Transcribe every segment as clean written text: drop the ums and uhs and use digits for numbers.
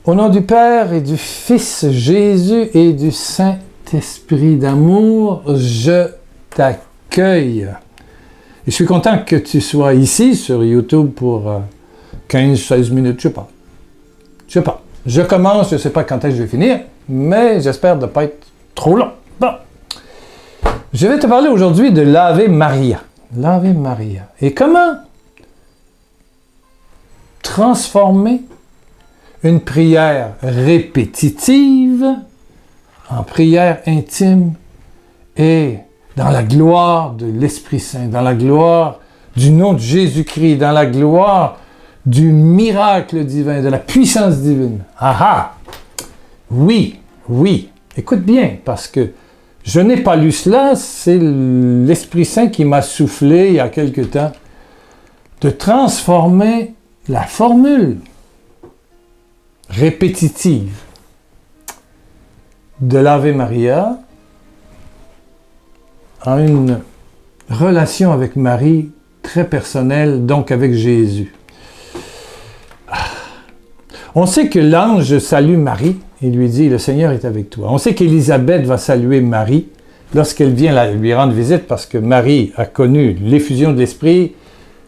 Au nom du Père et du Fils Jésus et du Saint-Esprit d'amour, je t'accueille. Et je suis content que tu sois ici sur YouTube pour 15-16 minutes, je sais pas. Je commence, je ne sais pas quand est-ce que je vais finir, mais j'espère ne pas être trop long. Bon. Je vais te parler aujourd'hui de l'Ave Maria. L'Ave Maria. Et comment transformer une prière répétitive en prière intime et dans la gloire de l'Esprit Saint, dans la gloire du nom de Jésus-Christ, dans la gloire du miracle divin, de la puissance divine. Ah ah! Oui. Écoute bien, parce que je n'ai pas lu cela, c'est l'Esprit Saint qui m'a soufflé il y a quelque temps de transformer la formule répétitive de l'Ave Maria en une relation avec Marie très personnelle, donc avec Jésus. On sait que l'ange salue Marie et lui dit « Le Seigneur est avec toi ». On sait qu'Élisabeth va saluer Marie lorsqu'elle vient lui rendre visite parce que Marie a connu l'effusion de l'Esprit,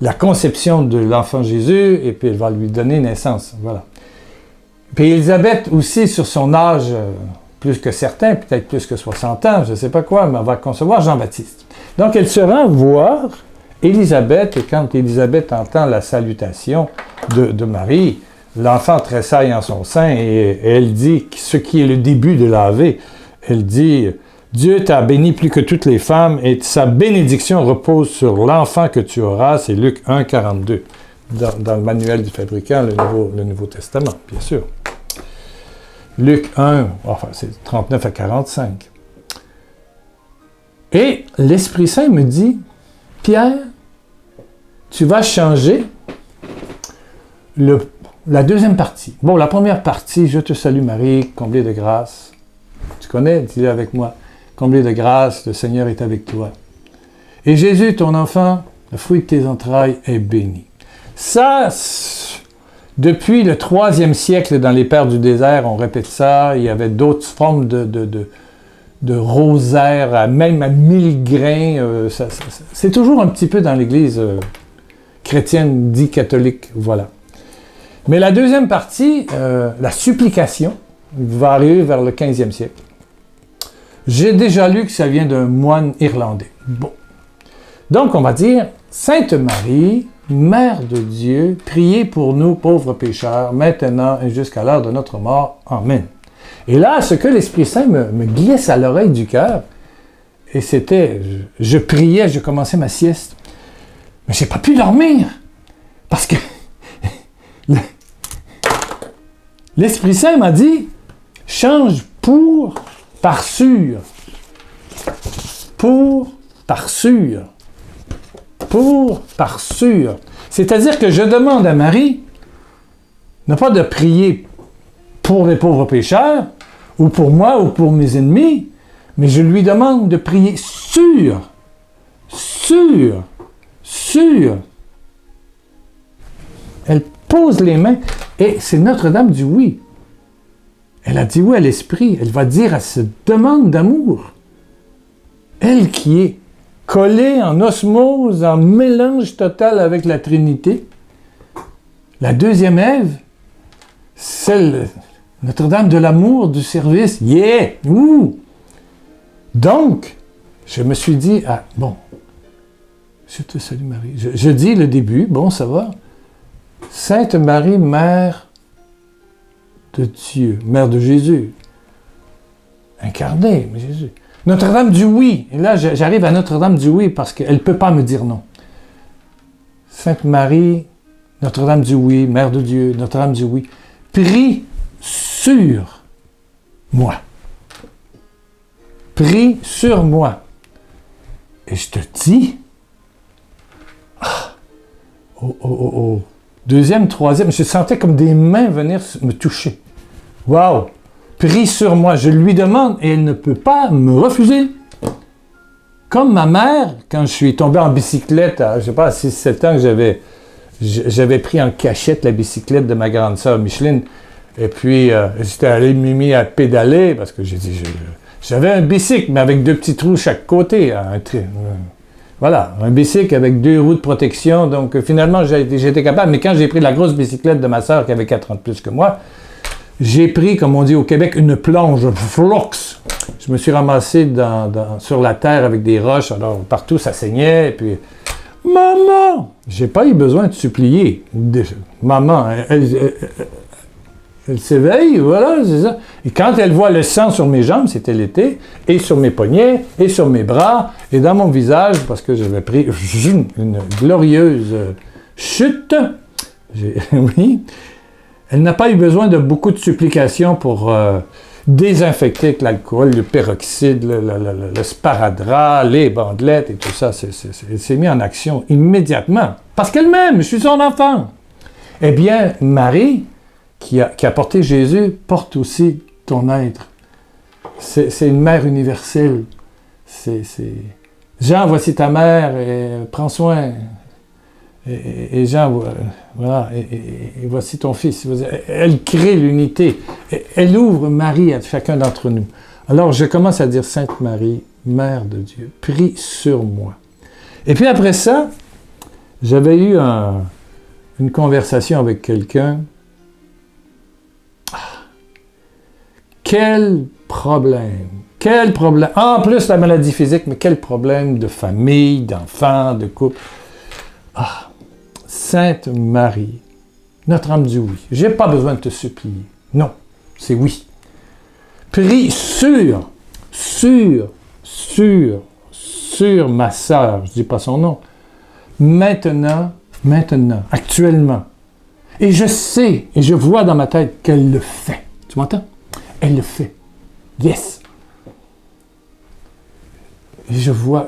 la conception de l'enfant Jésus, et puis elle va lui donner naissance. Voilà. Puis Élisabeth aussi, sur son âge plus que certain, peut-être plus que 60 ans, je ne sais pas quoi, mais elle va concevoir Jean-Baptiste. Donc elle se rend voir Élisabeth, et quand Élisabeth entend la salutation de Marie, l'enfant tressaille en son sein, et elle dit, ce qui est le début de l'Ave, elle dit « Dieu t'a béni plus que toutes les femmes, et sa bénédiction repose sur l'enfant que tu auras », c'est Luc 1, 42. Dans le manuel du fabricant, le Nouveau Testament, bien sûr. Luc 1, enfin c'est 39 à 45. Et l'Esprit Saint me dit, Pierre, tu vas changer la deuxième partie. Bon, la première partie, je te salue Marie, comblée de grâce. Tu connais, dis-le avec moi. Comblée de grâce, le Seigneur est avec toi. Et Jésus, ton enfant, le fruit de tes entrailles, est béni. Ça, depuis le 3e siècle, dans les Pères du désert, on répète ça. Il y avait d'autres formes de rosaires, même à 1000 grains. C'est toujours un petit peu dans l'Église chrétienne, dit catholique. Voilà. Mais la deuxième partie, la supplication, va arriver vers le 15e siècle. J'ai déjà lu que ça vient d'un moine irlandais. Bon. Donc, on va dire, Sainte Marie, Mère de Dieu, priez pour nous pauvres pécheurs, maintenant et jusqu'à l'heure de notre mort. Amen. Et là, ce que l'Esprit Saint me glisse à l'oreille du cœur, et c'était, je priais, je commençais ma sieste, mais j'ai pas pu dormir, parce que l'Esprit Saint m'a dit, change pour par sûr. Pour par sûr. Pour par sûr. C'est-à-dire que je demande à Marie, non pas de prier pour les pauvres pécheurs, ou pour moi, ou pour mes ennemis, mais je lui demande de prier sur. Elle pose les mains, et c'est Notre-Dame du oui. Elle a dit oui à l'Esprit. Elle va dire à cette demande d'amour. Elle qui est collée en osmose, en mélange total avec la Trinité. La deuxième Ève, celle, Notre-Dame de l'amour, du service. Yeah! Ouh! Donc, je me suis dit, ah, bon, je te salue Marie. Je dis le début, bon, ça va. Sainte Marie, Mère de Dieu, Mère de Jésus, incarnée, Jésus. Notre-Dame du oui. Et là, j'arrive à Notre-Dame du oui parce qu'elle ne peut pas me dire non. Sainte Marie, Notre-Dame du oui, Mère de Dieu, Notre-Dame du oui, prie sur moi. Prie sur moi. Et je te dis, deuxième, troisième, je sentais comme des mains venir me toucher. Waouh! Prie sur moi, je lui demande et elle ne peut pas me refuser. Comme ma mère, quand je suis tombé en bicyclette, à, je ne sais pas, à 6-7 ans, j'avais pris en cachette la bicyclette de ma grande sœur Micheline. Et puis, j'étais allé me mis à pédaler, parce que j'ai dit, j'avais un bicycle, mais avec 2 petits trous chaque côté. Voilà, un bicycle avec 2 roues de protection. Donc, finalement, j'étais capable. Mais quand j'ai pris la grosse bicyclette de ma sœur, qui avait 4 ans de plus que moi, j'ai pris, comme on dit au Québec, une plonge, flox. Je me suis ramassé sur la terre avec des roches. Alors, partout, ça saignait. Et puis, maman! J'ai pas eu besoin de supplier. Maman, elle s'éveille, voilà, c'est ça. Et quand elle voit le sang sur mes jambes, c'était l'été, et sur mes poignets, et sur mes bras, et dans mon visage, parce que j'avais pris une glorieuse chute, oui, elle n'a pas eu besoin de beaucoup de supplications pour désinfecter avec l'alcool, le peroxyde, le sparadrap, les bandelettes et tout ça. Elle s'est mise en action immédiatement, parce qu'elle m'aime, je suis son enfant. Eh bien, Marie, qui a porté Jésus, porte aussi ton être. C'est une mère universelle. Jean, voici ta mère, et prends soin. Et Jean, voilà, et voici ton fils. Elle crée l'unité. Elle ouvre Marie à chacun d'entre nous. Alors, je commence à dire, Sainte Marie, Mère de Dieu, prie sur moi. Et puis après ça, j'avais eu une conversation avec quelqu'un. Quel problème! Quel problème! En plus, la maladie physique, mais quel problème de famille, d'enfants, de couple. Ah! Sainte Marie, notre âme dit oui. Je n'ai pas besoin de te supplier. Non, c'est oui. Prie sur ma sœur, je ne dis pas son nom, maintenant, actuellement. Et je sais, et je vois dans ma tête qu'elle le fait. Tu m'entends? Elle le fait. Yes. Et je vois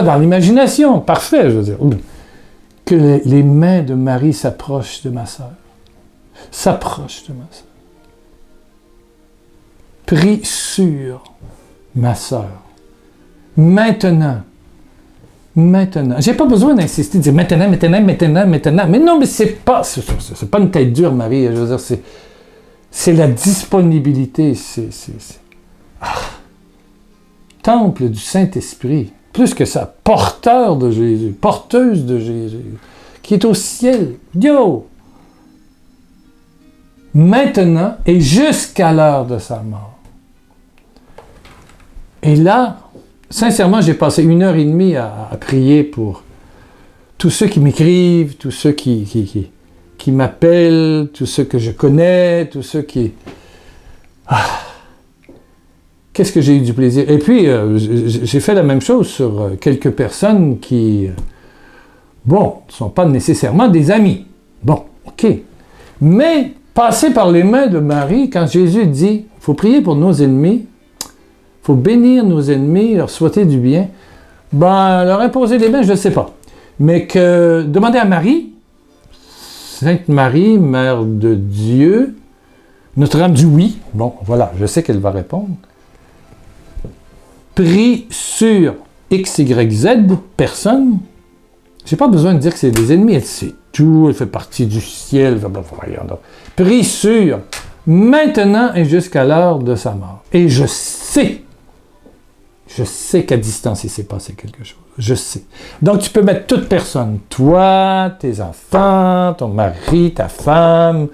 dans l'imagination, parfait, je veux dire, que les mains de Marie s'approchent de ma sœur. Prie sur ma sœur. Maintenant. J'ai pas besoin d'insister, de dire maintenant. Mais non, mais c'est pas une tête dure, Marie. Je veux dire, c'est la disponibilité. Temple du Saint-Esprit. Plus que ça, porteur de Jésus, porteuse de Jésus, qui est au ciel. Yo! Maintenant et jusqu'à l'heure de sa mort. Et là, sincèrement, j'ai passé 1h30 à prier pour tous ceux qui m'écrivent, tous ceux qui m'appellent, tous ceux que je connais, tous ceux qui... Qu'est-ce que j'ai eu du plaisir. Et puis, j'ai fait la même chose sur quelques personnes qui, ne sont pas nécessairement des amis. Bon, OK. Mais, passer par les mains de Marie, quand Jésus dit, il faut prier pour nos ennemis, il faut bénir nos ennemis, leur souhaiter du bien, leur imposer les mains, je ne sais pas. Mais que demander à Marie, Sainte Marie, Mère de Dieu, notre âme dit oui. Bon, voilà, je sais qu'elle va répondre. Prie sur X, Y, Z, personne. J'ai pas besoin de dire que c'est des ennemis. Elle sait tout, elle fait partie du ciel. Prie sur maintenant et jusqu'à l'heure de sa mort. Et je sais qu'à distance, il s'est passé quelque chose. Je sais. Donc, tu peux mettre toute personne. Toi, tes enfants, ton mari, ta femme.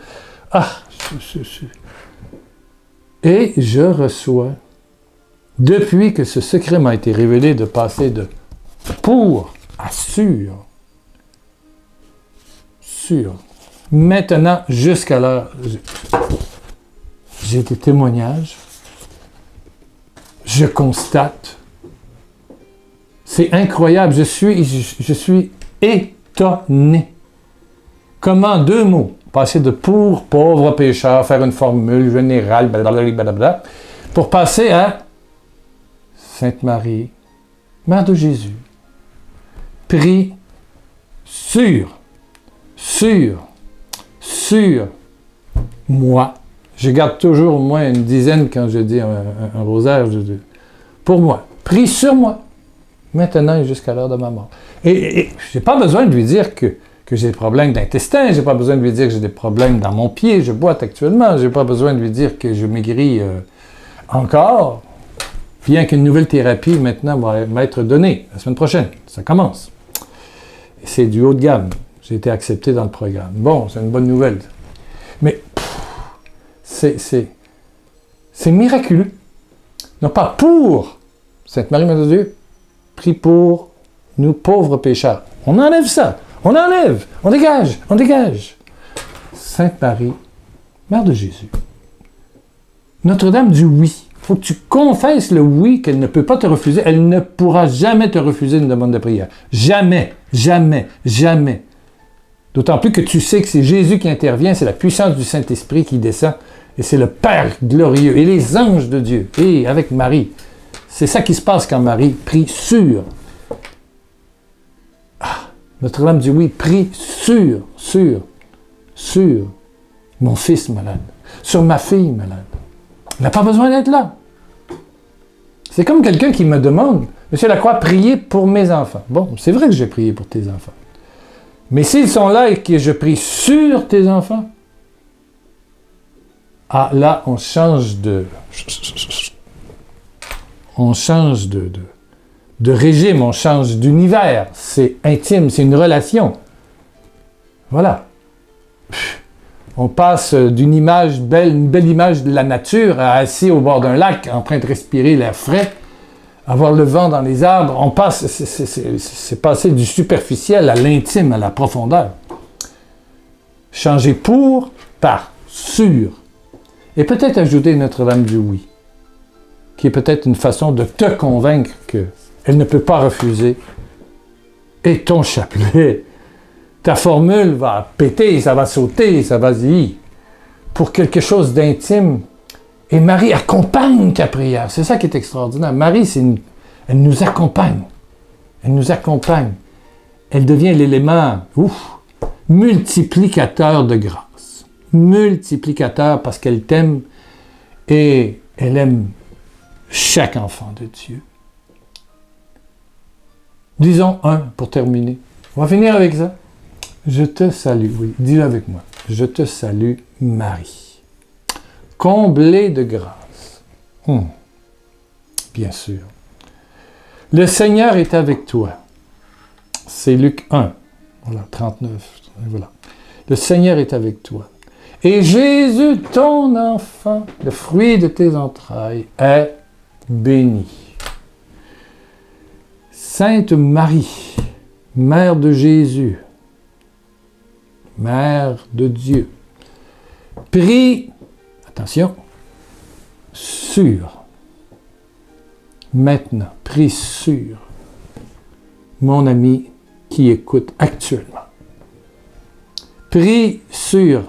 Et je reçois, depuis que ce secret m'a été révélé, de passer de pour à sûr. Maintenant, jusqu'à l'heure, j'ai des témoignages. Je constate. C'est incroyable. Je suis étonné. Comment 2 mots, passer de pour, pauvre, pécheur, faire une formule générale, blablabla, pour passer à Sainte Marie, Mère de Jésus, prie sur moi. Je garde toujours au moins une dizaine quand je dis un rosaire. Pour moi. Prie sur moi. Maintenant et jusqu'à l'heure de ma mort. Et je n'ai pas besoin de lui dire que que j'ai des problèmes d'intestin, j'ai pas besoin de lui dire que j'ai des problèmes dans mon pied, je boite actuellement, j'ai pas besoin de lui dire que je maigris encore, bien qu'une nouvelle thérapie maintenant va m'être donnée la semaine prochaine, ça commence. Et c'est du haut de gamme, j'ai été accepté dans le programme. Bon, c'est une bonne nouvelle. Mais c'est miraculeux. Non pas pour Sainte Marie, Mère de Dieu, prie pour nous pauvres pécheurs. On enlève ça, on enlève, on dégage, on dégage. Sainte Marie, Mère de Jésus, Notre-Dame du oui. Il faut que tu confesses le oui qu'elle ne peut pas te refuser. Elle ne pourra jamais te refuser une demande de prière. Jamais, jamais, jamais. D'autant plus que tu sais que c'est Jésus qui intervient, c'est la puissance du Saint-Esprit qui descend, et c'est le Père glorieux, et les anges de Dieu, et avec Marie. C'est ça qui se passe quand Marie prie sur. Notre-Dame du oui prie sur mon fils malade, sur ma fille malade. Elle n'a pas besoin d'être là. C'est comme quelqu'un qui me demande, Monsieur Lacroix, priez pour mes enfants. Bon, c'est vrai que j'ai prié pour tes enfants. Mais s'ils sont là et que je prie sur tes enfants, là, on change de régime, on change d'univers. C'est intime, c'est une relation. Voilà. On passe d'une image belle, une belle image de la nature, assis au bord d'un lac, en train de respirer l'air frais, avoir le vent dans les arbres. On passe, c'est passer du superficiel à l'intime, à la profondeur. Changer pour, par, sur. Et peut-être ajouter Notre-Dame du oui, qui est peut-être une façon de te convaincre qu'elle ne peut pas refuser. Et ton chapelet, ta formule va péter, ça va sauter, ça va dire pour quelque chose d'intime. Et Marie accompagne ta prière. C'est ça qui est extraordinaire. Marie, elle nous accompagne. Elle nous accompagne. Elle devient l'élément multiplicateur de grâce. Multiplicateur parce qu'elle t'aime et elle aime chaque enfant de Dieu. Disons un pour terminer. On va finir avec ça. Je te salue, oui, dis-le avec moi. Je te salue, Marie, comblée de grâce. Bien sûr. Le Seigneur est avec toi. C'est Luc 1, voilà, 39, voilà. Le Seigneur est avec toi. Et Jésus, ton enfant, le fruit de tes entrailles, est béni. Sainte Marie, Mère de Jésus, Mère de Dieu, prie, attention, sur, maintenant, prie sur mon ami qui écoute actuellement. Prie sur,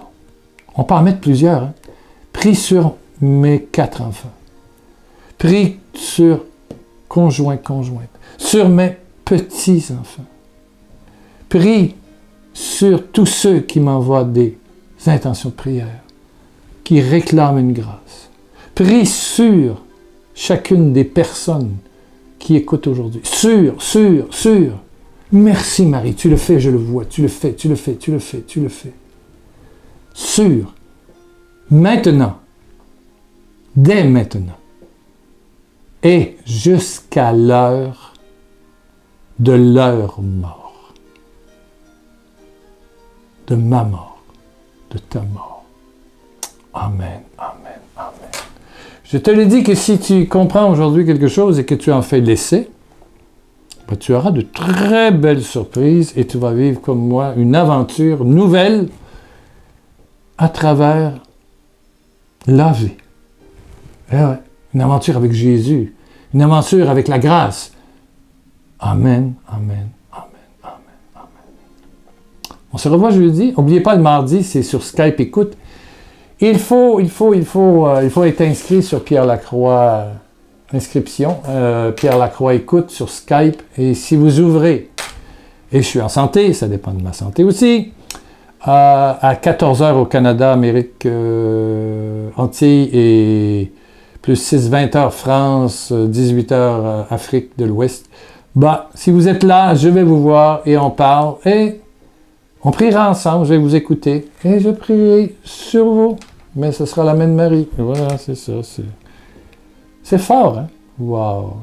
on peut en mettre plusieurs, prie sur mes 4 enfants. Prie sur conjointe, sur mes petits-enfants. Prie sur tous ceux qui m'envoient des intentions de prière, qui réclament une grâce. Prie sur chacune des personnes qui écoutent aujourd'hui. Sur. Merci Marie, tu le fais, je le vois, tu le fais. Sur. Maintenant. Dès maintenant. Et jusqu'à l'heure de leur mort. De ma mort, de ta mort. Amen, amen, amen. Je te l'ai dit que si tu comprends aujourd'hui quelque chose et que tu en fais l'essai, tu auras de très belles surprises et tu vas vivre comme moi une aventure nouvelle à travers la vie. Une aventure avec Jésus, une aventure avec la grâce. Amen, amen. On se revoit jeudi. N'oubliez pas, le mardi, c'est sur Skype Écoute. Il faut être inscrit sur Pierre Lacroix Inscription. Pierre Lacroix Écoute sur Skype. Et si vous ouvrez, et je suis en santé, ça dépend de ma santé aussi, à 14h au Canada, Amérique, Antilles, et plus 6-20h France, 18h Afrique de l'Ouest. Si vous êtes là, je vais vous voir et on parle. Et On priera ensemble, je vais vous écouter, et je prierai sur vous, mais ce sera la main de Marie. Et voilà, c'est ça. C'est fort, hein? Wow!